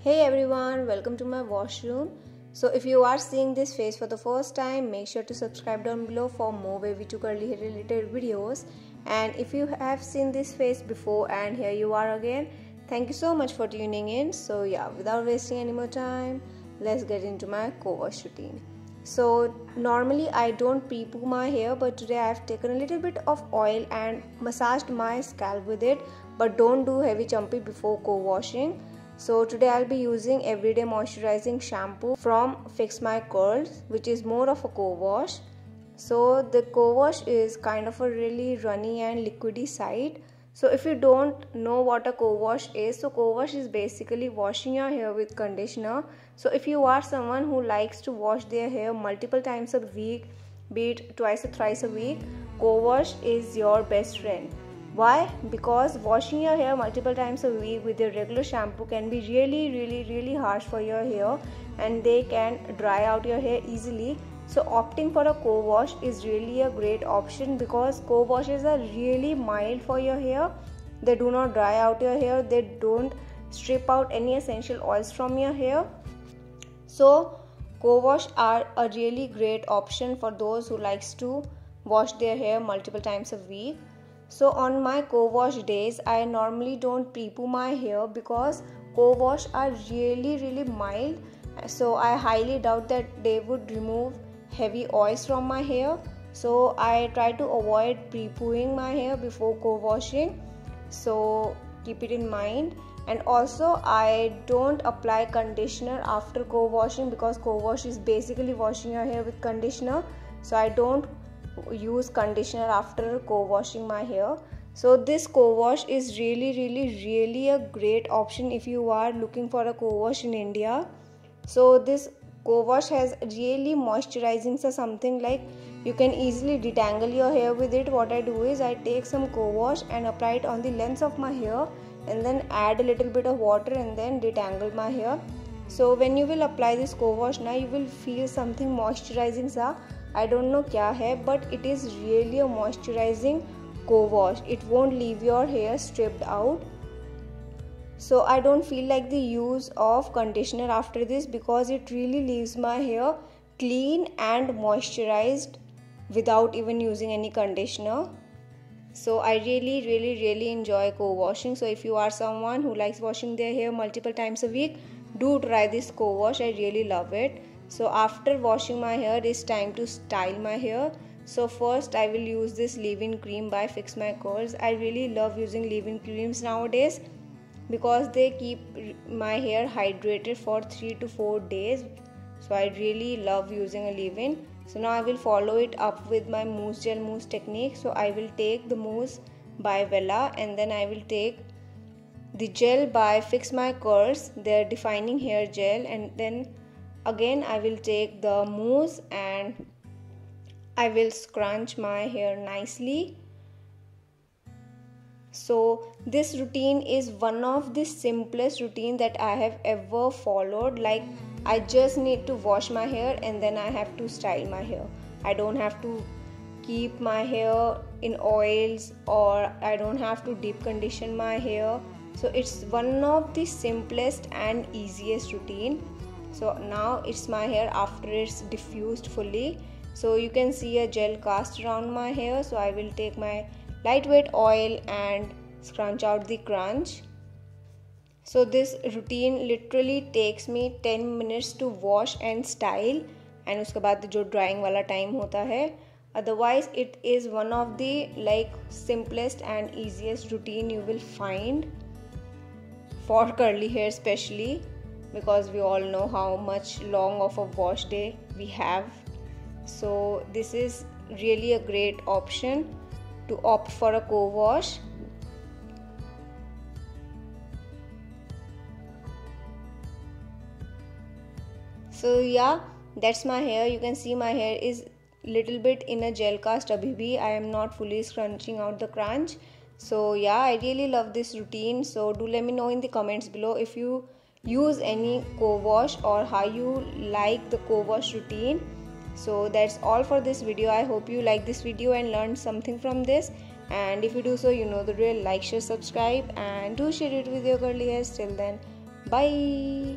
Hey everyone, welcome to my washroom. So if you are seeing this face for the first time, make sure to subscribe down below for more wavy to curly hair related videos. And if you have seen this face before and here you are again, thank you so much for tuning in. So yeah, without wasting any more time, let's get into my co-wash routine. So normally I don't pre-poo my hair, but today I have taken a little bit of oil and massaged my scalp with it. But don't do heavy chumpy before co-washing. So today I'll be using everyday moisturizing shampoo from Fix My Curls, which is more of a co-wash. So the co-wash is kind of a really runny and liquidy side. So if you don't know what a co-wash is, so co-wash is basically washing your hair with conditioner. So if you are someone who likes to wash their hair multiple times a week, be it twice or thrice a week, co-wash is your best friend. Why? Because washing your hair multiple times a week with your regular shampoo can be really harsh for your hair, and they can dry out your hair easily. So opting for a co-wash is really a great option because co-washes are really mild for your hair. They do not dry out your hair. They don't strip out any essential oils from your hair. So co-wash are a really great option for those who likes to wash their hair multiple times a week. So on my co-wash days, I normally don't pre-poo my hair because co-wash are really mild. So I highly doubt that they would remove heavy oils from my hair. So I try to avoid pre-pooing my hair before co-washing. So keep it in mind. And also I don't apply conditioner after co-washing because co-wash is basically washing your hair with conditioner. So I don't use conditioner after co-washing my hair. So this co-wash is really a great option if you are looking for a co-wash in India. So this co-wash has really moisturizing, so something like you can easily detangle your hair with it. What I do is I take some co-wash and apply it on the length of my hair and then add a little bit of water and then detangle my hair. So when you will apply this co-wash now, you will feel something moisturizing sa. I don't know kya hai, but it is really a moisturizing co-wash. It won't leave your hair stripped out. So I don't feel like the use of conditioner after this because it really leaves my hair clean and moisturized without even using any conditioner. So I really enjoy co-washing. So if you are someone who likes washing their hair multiple times a week, do try this co-wash. I really love it. So after washing my hair, it's time to style my hair. So first I will use this leave-in cream by Fix My Curls. I really love using leave-in creams nowadays because they keep my hair hydrated for 3 to 4 days. So I really love using a leave-in. So now I will follow it up with my mousse gel mousse technique. So I will take the mousse by Vella and then I will take the gel by Fix My Curls, their defining hair gel, and then again I will take the mousse and I will scrunch my hair nicely. So this routine is one of the simplest routine that I have ever followed. Like I just need to wash my hair and then I have to style my hair. I don't have to keep my hair in oils or I don't have to deep condition my hair. So it's one of the simplest and easiest routine. So now it's my hair after it's diffused fully. So you can see a gel cast around my hair. So I will take my lightweight oil and scrunch out the crunch. So this routine literally takes me 10 minutes to wash and style, and उसके बाद जो drying वाला time होता है. Otherwise it is one of the simplest and easiest routine you will find for curly hair, especially because we all know how much long of a wash day we have. So this is really a great option to opt for a co-wash. So yeah, that's my hair. You can see my hair is little bit in a gel cast abhi bhi. I am not fully scrunching out the crunch. So yeah, I really love this routine. So do let me know in the comments below if you use any co-wash or how you like the co-wash routine. So that's all for this video. I hope you like this video and learned something from this. And if you do so, you know the drill. Like, share, subscribe, and do share it with your curly hairs. Till then, Bye.